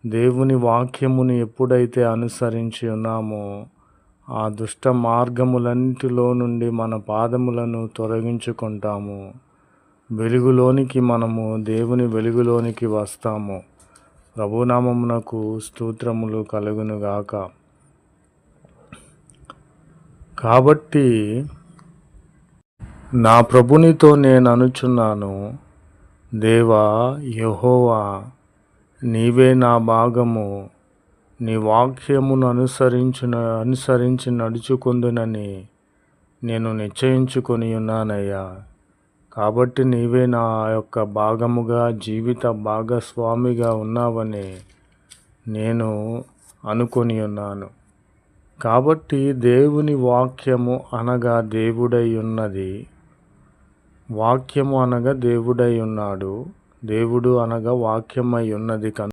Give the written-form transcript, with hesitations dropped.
దేవుని వాక్యమును ఎప్పుడైతే అనుసరించి ఉన్నామో ఆ దుష్ట మార్గములన్నిటిలో నుండి మన పాదములను తొలగించుకుంటాము. వెలుగులోనికి మనము దేవుని వెలుగులోనికి వస్తాము. ప్రభునామమునకు స్తోత్రములు కలుగునుగాక. కాబట్టి నా ప్రభునితో నేను అనుచున్నాను, దేవా యెహోవా, నీవే నా భాగము, నీ వాక్యమును అనుసరించి నడుచుకుందునని నేను నిశ్చయించుకొని ఉన్నానయ్యా. కాబట్టి నీవే నా యొక్క భాగముగా, జీవిత భాగస్వామిగా ఉన్నావని నేను అనుకొని ఉన్నాను. కాబట్టి దేవుని వాక్యము అనగా దేవుడై ఉన్నది. వాక్యము అనగా దేవుడై ఉన్నాడు. దేవుడు అనగా వాక్యమై ఉన్నది.